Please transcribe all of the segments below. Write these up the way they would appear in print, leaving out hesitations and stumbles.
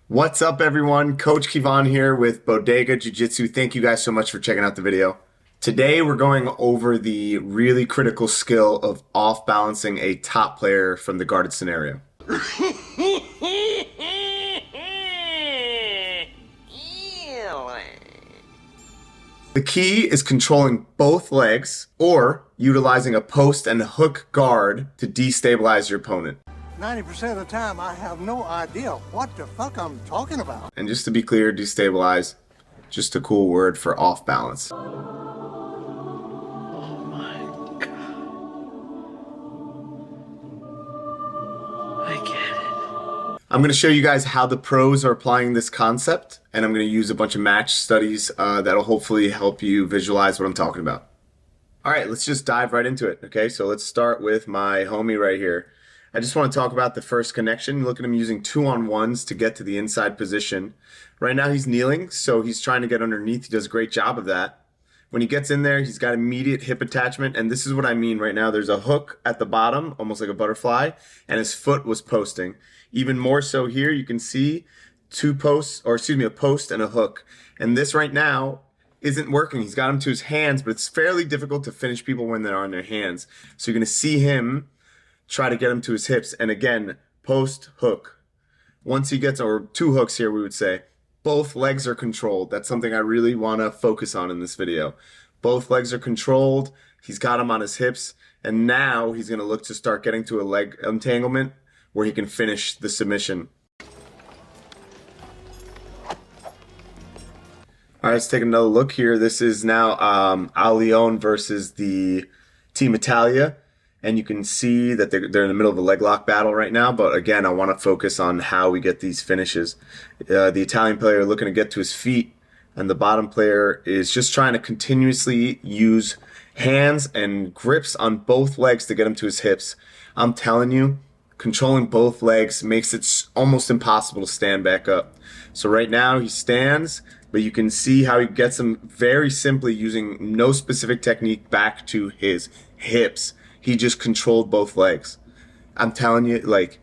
What's up, everyone? Coach Kyvann here with Bodega Jiu-Jitsu. Thank you guys so much for checking out the video. Today, we're going over the really critical skill of off-balancing a top player from the guarded scenario. The key is controlling both legs or utilizing a post and hook guard to destabilize your opponent. 90% of the time, I have no idea what the fuck I'm talking about. And just to be clear, destabilize, just a cool word for off balance. Oh my God. I get it. I'm going to show you guys how the pros are applying this concept, and I'm going to use a bunch of match studies that'll hopefully help you visualize what I'm talking about. All right, let's just dive right into it. Okay, so let's start with my homie right here. I just want to talk about the first connection. Look at him using 2-on-1s to get to the inside position. Right now he's kneeling, so he's trying to get underneath. He does a great job of that. When he gets in there, he's got immediate hip attachment, and this is what I mean right now. There's a hook at the bottom, almost like a butterfly, and his foot was posting. Even more so here, you can see a post and a hook. And this right now isn't working. He's got him to his hands, but it's fairly difficult to finish people when they're on their hands. So you're going to see him try to get him to his hips, and again, post, hook. Once he gets, or two hooks here, we would say, both legs are controlled. That's something I really want to focus on in this video. Both legs are controlled. He's got him on his hips, and now he's going to look to start getting to a leg entanglement where he can finish the submission. All right, let's take another look here. This is now Al Leon versus the Team Italia. And you can see that they're in the middle of a leg lock battle right now. But again, I want to focus on how we get these finishes. The Italian player looking to get to his feet, and the bottom player is just trying to continuously use hands and grips on both legs to get him to his hips. I'm telling you, controlling both legs makes it almost impossible to stand back up. So right now he stands, but you can see how he gets him very simply using no specific technique back to his hips. He just controlled both legs. I'm telling you, like,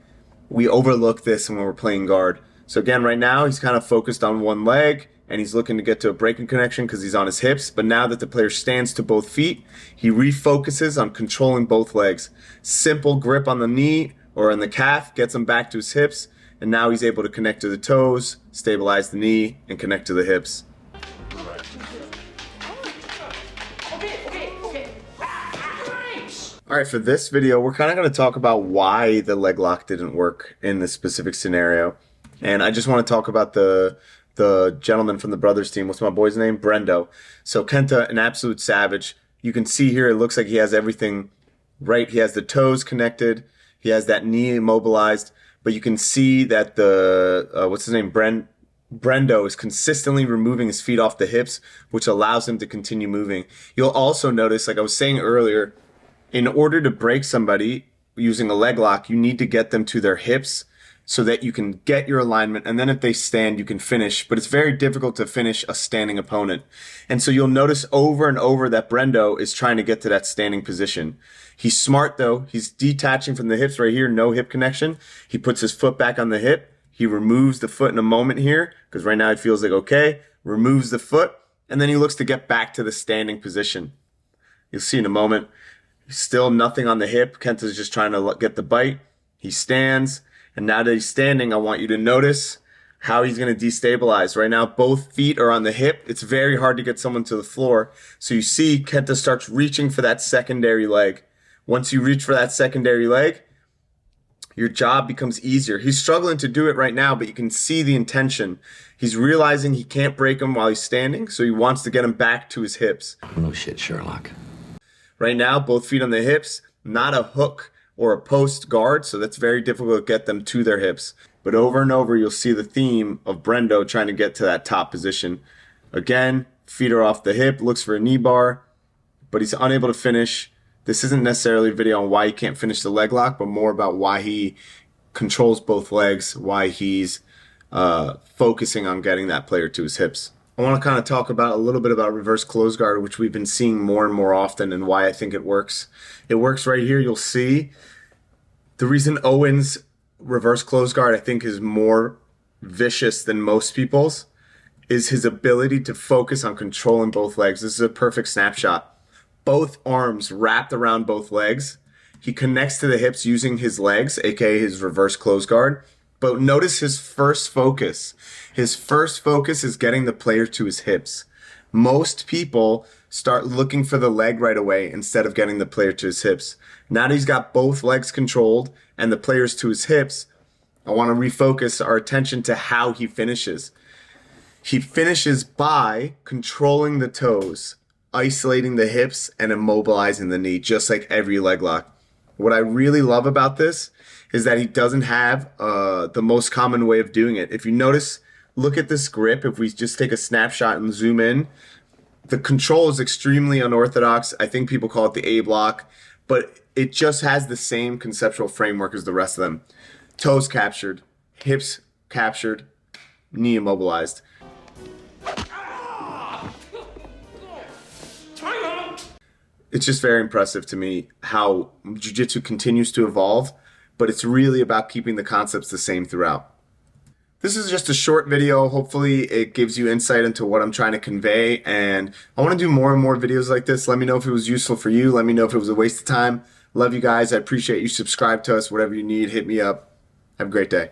we overlook this when we're playing guard. So again, right now, he's kind of focused on one leg, and he's looking to get to a breaking connection because he's on his hips. But now that the player stands to both feet, he refocuses on controlling both legs. Simple grip on the knee or on the calf gets him back to his hips, and now he's able to connect to the toes, stabilize the knee, and connect to the hips. All right, for this video, we're kind of going to talk about why the leg lock didn't work in this specific scenario. And I just want to talk about the gentleman from the brothers team. What's my boy's name? Brendo. So Kenta, an absolute savage. You can see here, it looks like he has everything right. He has the toes connected. He has that knee immobilized. But you can see that Brendo is consistently removing his feet off the hips, which allows him to continue moving. You'll also notice, like I was saying earlier, in order to break somebody using a leg lock, you need to get them to their hips so that you can get your alignment. And then if they stand, you can finish. But it's very difficult to finish a standing opponent. And so you'll notice over and over that Brendo is trying to get to that standing position. He's smart, though. He's detaching from the hips right here, no hip connection. He puts his foot back on the hip. He removes the foot in a moment here because right now it feels like okay. Removes the foot, and then he looks to get back to the standing position. You'll see in a moment. Still nothing on the hip. Kenta's just trying to get the bite. He stands. And now that he's standing, I want you to notice how he's going to destabilize. Right now, both feet are on the hip. It's very hard to get someone to the floor. So you see Kenta starts reaching for that secondary leg. Once you reach for that secondary leg, your job becomes easier. He's struggling to do it right now, but you can see the intention. He's realizing he can't break him while he's standing, so he wants to get him back to his hips. No shit, Sherlock. Right now, both feet on the hips, not a hook or a post guard, so that's very difficult to get them to their hips. But over and over, you'll see the theme of Brendo trying to get to that top position. Again, feet are off the hip, looks for a knee bar, but he's unable to finish. This isn't necessarily a video on why he can't finish the leg lock, but more about why he controls both legs, why he's focusing on getting that player to his hips. I want to kind of talk about a little bit about reverse close guard, which we've been seeing more and more often, and why I think it works. It works right here. You'll see the reason Owen's reverse close guard, I think, is more vicious than most people's is his ability to focus on controlling both legs. This is a perfect snapshot. Both arms wrapped around both legs. He connects to the hips using his legs, aka his reverse close guard. But notice his first focus. His first focus is getting the player to his hips. Most people start looking for the leg right away instead of getting the player to his hips. Now that he's got both legs controlled and the player's to his hips, I want to refocus our attention to how he finishes. He finishes by controlling the toes, isolating the hips, and immobilizing the knee, just like every leg lock. What I really love about this is that he doesn't have the most common way of doing it. If you notice, look at this grip. If we just take a snapshot and zoom in, the control is extremely unorthodox. I think people call it the A block, but it just has the same conceptual framework as the rest of them. Toes captured, hips captured, knee immobilized. It's just very impressive to me how jiu-jitsu continues to evolve, but it's really about keeping the concepts the same throughout. This is just a short video. Hopefully it gives you insight into what I'm trying to convey, and I want to do more and more videos like this. Let me know if it was useful for you. Let me know if it was a waste of time. Love you guys. I appreciate you. Subscribe to us. Whatever you need, hit me up. Have a great day.